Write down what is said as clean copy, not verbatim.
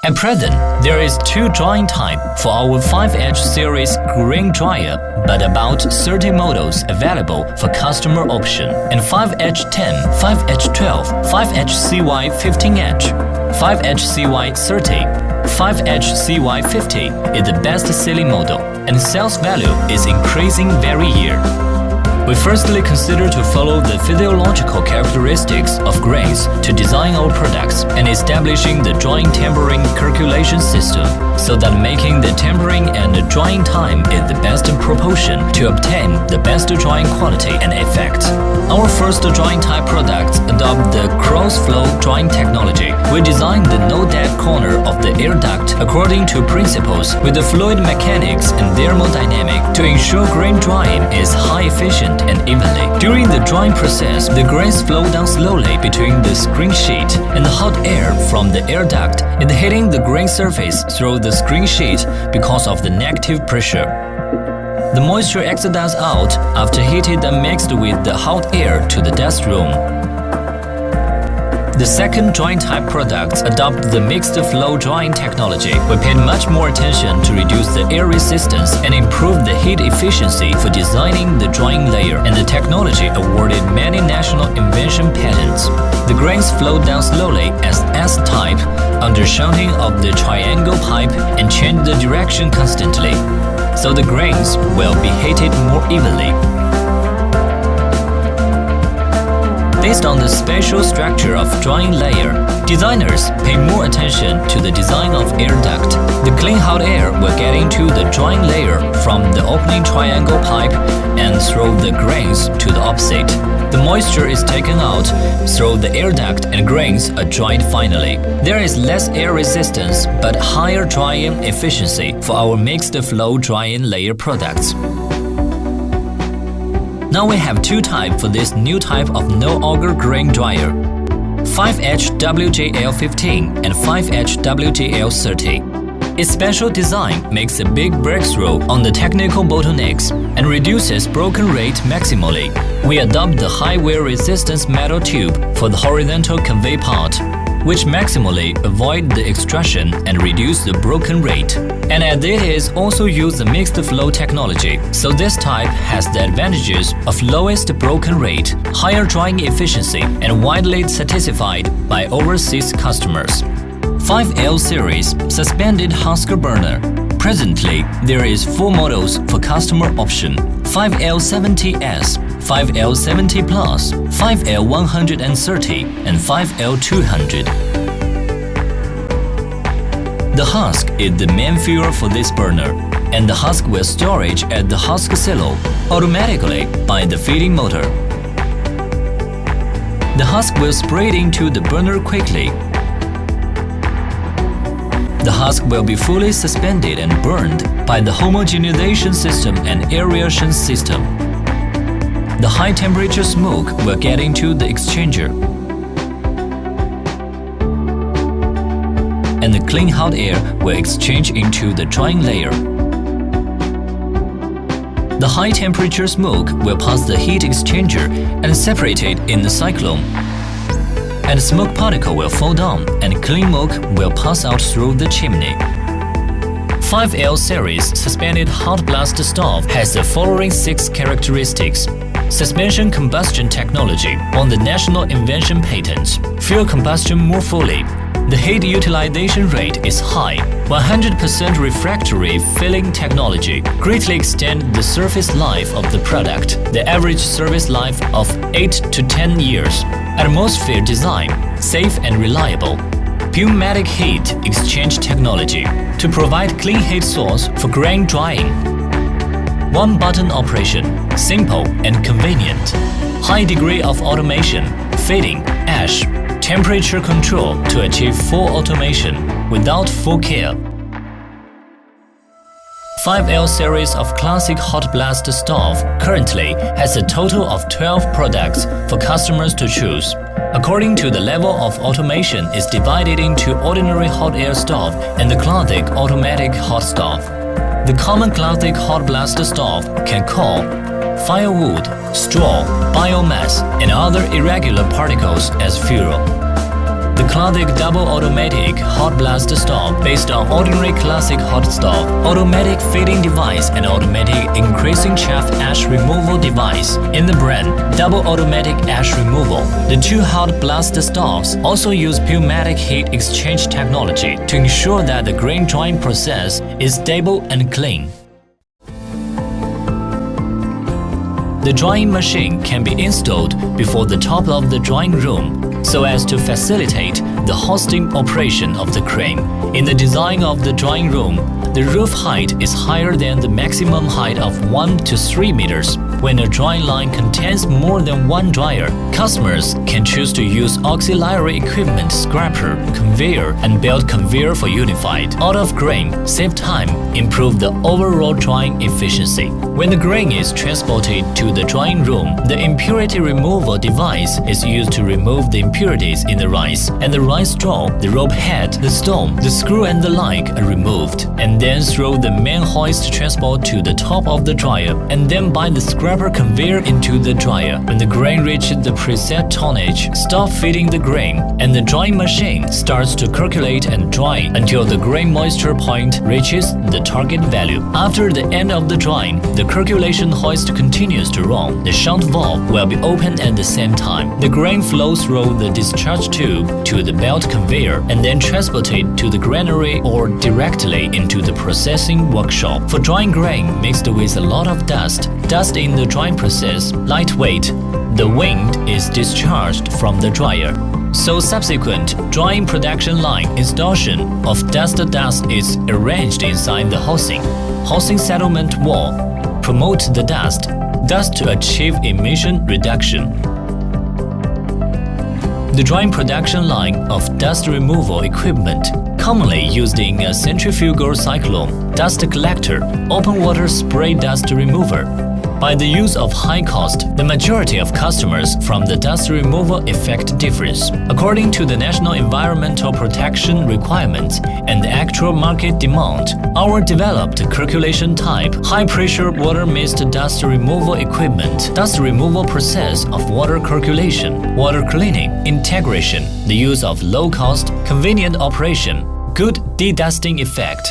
At present, there is two drying type for our 5H series grain dryer, but about 30 models available for customer option, and 5H10, 5H12, 5HCY15H, 5HCY30, 5HCY50 is the best-selling model, and sales value is increasing every year. We firstly consider to follow the physiological characteristics of grains to design our products and establishing the drying tempering calculation system so that making the tempering and the drying time is the best proportion to obtain the best drying quality and effect. Our first drying type products adopt the cross-flow drying technology. We designed the no-dead corner of the air duct according to principles with the fluid mechanics and thermodynamic to ensure grain drying is high efficient and evenly. During the drying process, the grains flow down slowly between the screen sheet, and the hot air from the air duct is hitting the grain surface through the screen sheet because of the negative pressure. The moisture exudes out after heated and mixed with the hot air to the dust room. The second drying type products adopt the mixed flow drying technology. We paid much more attention to reduce the air resistance and improve the heat efficiency for designing the drying layer, and the technology awarded many national invention patents. The grains flow down slowly as S-type under shunting of the triangle pipe and change the direction constantly, so the grains will be heated more evenly. Based on the spatial structure of drying layer, designers pay more attention to the design of air duct. The clean hot air will get into the drying layer from the opening triangle pipe and through the grains to the opposite. The moisture is taken out through the air duct and grains are dried finally. There is less air resistance but higher drying efficiency for our mixed flow drying layer products. Now we have two types for this new type of no-auger grain dryer, 5HWGL15 and 5HWGL30. Its special design makes a big breakthrough on the technical bottlenecks and reduces broken rate maximally. We adopt the high wear resistance metal tube for the horizontal convey part, which maximally avoid the extrusion and reduce the broken rate. And as it is also use the mixed flow technology, so this type has the advantages of lowest broken rate, higher drying efficiency, and widely satisfied by overseas customers. 5L series suspended husk burner. Presently, there is 4 models for customer option: 5L70S, 5L70 Plus, 5L130, and 5L200. The husk is the main fuel for this burner, and the husk will storage at the husk silo automatically by the feeding motor. The husk will spray into the burner quickly. The husk will be fully suspended and burned by the homogenization system and aeration system. The high temperature smoke will get into the exchanger, and the clean hot air will exchange into the drying layer. The high temperature smoke will pass the heat exchanger and separate it in the cyclone, and smoke particle will fall down and clean smoke will pass out through the chimney. 5L series suspended hot blast stove has the following 6 characteristics: suspension combustion technology on the national invention patent, fuel combustion more fully. The heat utilization rate is high. 100% refractory filling technology greatly extend the service life of the product. The average service life of 8 to 10 years. Atmosphere design, safe and reliable. Pneumatic heat exchange technology to provide clean heat source for grain drying. One-button operation, simple and convenient. High degree of automation, feeding, ash, temperature control to achieve full automation without full care. 5L series of classic hot blast stove currently has a total of 12 products for customers to choose. According to the level of automation is divided into ordinary hot air stove and the classic automatic hot stove. The common classic hot blast stove can coal, firewood, straw, biomass, and other irregular particles as fuel. The classic double automatic hot blast stop based on ordinary classic hot stop, automatic feeding device and automatic increasing chaff ash removal device. In the brand, double automatic ash removal. The two hot blast stops also use pneumatic heat exchange technology to ensure that the grain drying process is stable and clean. The drying machine can be installed before the top of the drying room so as to facilitate the hosting operation of the crane. In the design of the drying room, the roof height is higher than the maximum height of 1 to 3 meters. When a drying line contains more than one dryer, customers can choose to use auxiliary equipment scraper, conveyor, and belt conveyor for unified. Out of grain, save time, improve the overall drying efficiency. When the grain is transported to the drying room, the impurity removal device is used to remove the impurities in the rice, and the rice straw, the rope head, the stone, the screw and the like are removed, and then throw the main hoist transport to the top of the dryer, and then by the scraper conveyor into the dryer. When the grain reaches the preset tonnage, stop feeding the grain, and the drying machine starts to circulate and dry until the grain moisture point reaches the target value. After the end of the drying, the circulation hoist continues to run. The shunt valve will be open at the same time. The grain flows through the discharge tube to the belt conveyor and then transported to the granary or directly into the processing workshop. For drying grain mixed with a lot of dust in the drying process, lightweight, the wind is discharged from the dryer. So subsequent drying production line installation of dust is arranged inside the housing settlement wall. Promote the dust to achieve emission reduction. The drying production line of dust removal equipment, commonly used in a centrifugal cyclone, dust collector, open water spray dust remover. By the use of high cost, the majority of customers from the dust removal effect difference. According to the national environmental protection requirements and the actual market demand, our developed circulation type, high-pressure water mist dust removal equipment, dust removal process of water circulation, water cleaning, integration, the use of low-cost, convenient operation, good dedusting effect.